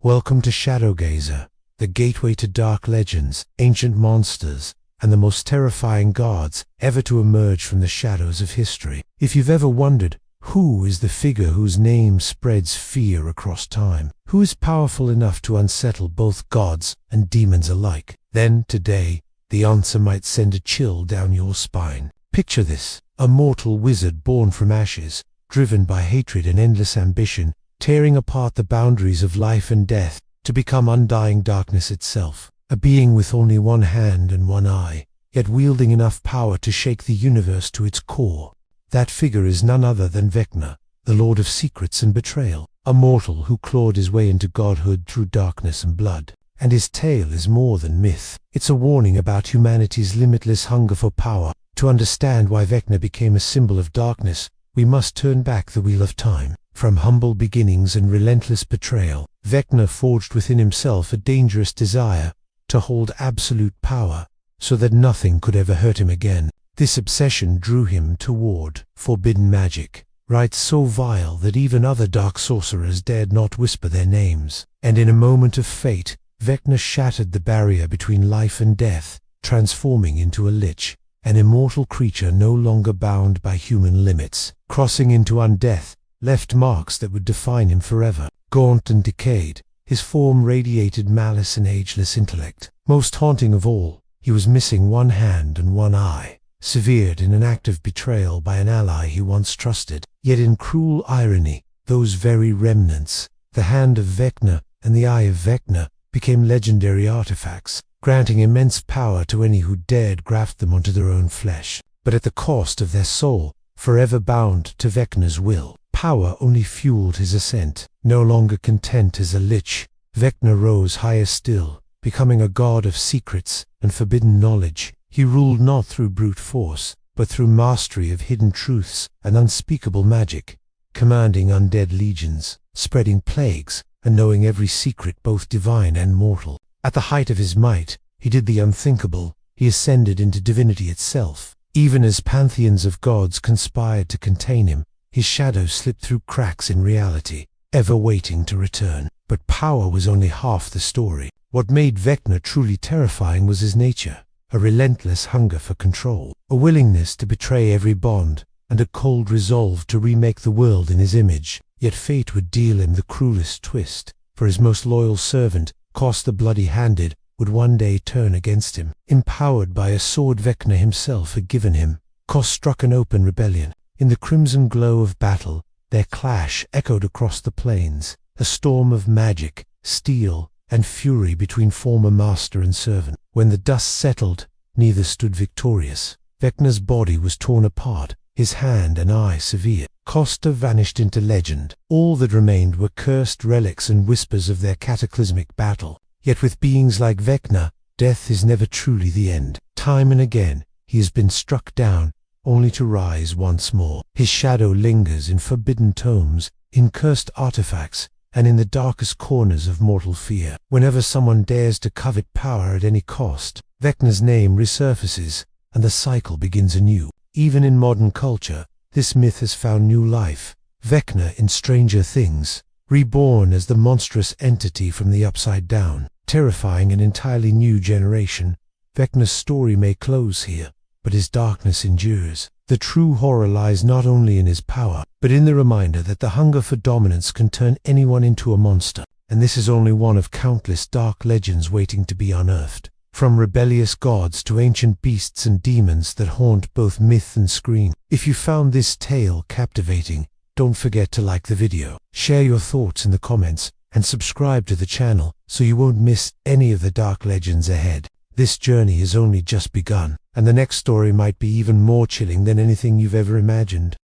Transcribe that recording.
Welcome to Shadowgazer, the gateway to dark legends, ancient monsters, and the most terrifying gods ever to emerge from the shadows of history. If you've ever wondered, who is the figure whose name spreads fear across time? Who is powerful enough to unsettle both gods and demons alike? Then, today, the answer might send a chill down your spine. Picture this: a mortal wizard born from ashes, driven by hatred and endless ambition, tearing apart the boundaries of life and death to become undying darkness itself. A being with only one hand and one eye, yet wielding enough power to shake the universe to its core. That figure is none other than Vecna, the Lord of Secrets and Betrayal, a mortal who clawed his way into godhood through darkness and blood. And his tale is more than myth. It's a warning about humanity's limitless hunger for power. To understand why Vecna became a symbol of darkness, we must turn back the wheel of time. From humble beginnings and relentless betrayal, Vecna forged within himself a dangerous desire to hold absolute power, so that nothing could ever hurt him again. This obsession drew him toward forbidden magic, rites so vile that even other dark sorcerers dared not whisper their names. And in a moment of fate, Vecna shattered the barrier between life and death, transforming into a lich, an immortal creature no longer bound by human limits. Crossing into undeath left marks that would define him forever. Gaunt and decayed, his form radiated malice and ageless intellect. Most haunting of all, he was missing one hand and one eye, severed in an act of betrayal by an ally he once trusted. Yet in cruel irony, those very remnants, the hand of Vecna and the eye of Vecna, became legendary artifacts, granting immense power to any who dared graft them onto their own flesh, but at the cost of their soul, forever bound to Vecna's will. Power only fueled his ascent. No longer content as a lich, Vecna rose higher still, becoming a god of secrets and forbidden knowledge. He ruled not through brute force, but through mastery of hidden truths and unspeakable magic, commanding undead legions, spreading plagues, and knowing every secret both divine and mortal. At the height of his might, he did the unthinkable. He ascended into divinity itself. Even as pantheons of gods conspired to contain him, his shadow slipped through cracks in reality, ever waiting to return. But power was only half the story. What made Vecna truly terrifying was his nature, a relentless hunger for control, a willingness to betray every bond, and a cold resolve to remake the world in his image. Yet fate would deal him the cruelest twist, for his most loyal servant, Kos the Bloody-Handed, would one day turn against him. Empowered by a sword Vecna himself had given him, Kos struck an open rebellion. In the crimson glow of battle, their clash echoed across the plains, a storm of magic, steel, and fury between former master and servant. When the dust settled, neither stood victorious. Vecna's body was torn apart, his hand and eye severed. Costa vanished into legend. All that remained were cursed relics and whispers of their cataclysmic battle. Yet with beings like Vecna, death is never truly the end. Time and again, he has been struck down, only to rise once more. His shadow lingers in forbidden tomes, in cursed artifacts, and in the darkest corners of mortal fear. Whenever someone dares to covet power at any cost, Vecna's name resurfaces, and the cycle begins anew. Even in modern culture, this myth has found new life. Vecna in Stranger Things, reborn as the monstrous entity from the Upside Down, terrifying an entirely new generation. Vecna's story may close here, but his darkness endures. The true horror lies not only in his power, but in the reminder that the hunger for dominance can turn anyone into a monster. And this is only one of countless dark legends waiting to be unearthed. From rebellious gods to ancient beasts and demons that haunt both myth and screen. If you found this tale captivating, don't forget to like the video, share your thoughts in the comments, and subscribe to the channel so you won't miss any of the dark legends ahead. This journey has only just begun, and the next story might be even more chilling than anything you've ever imagined.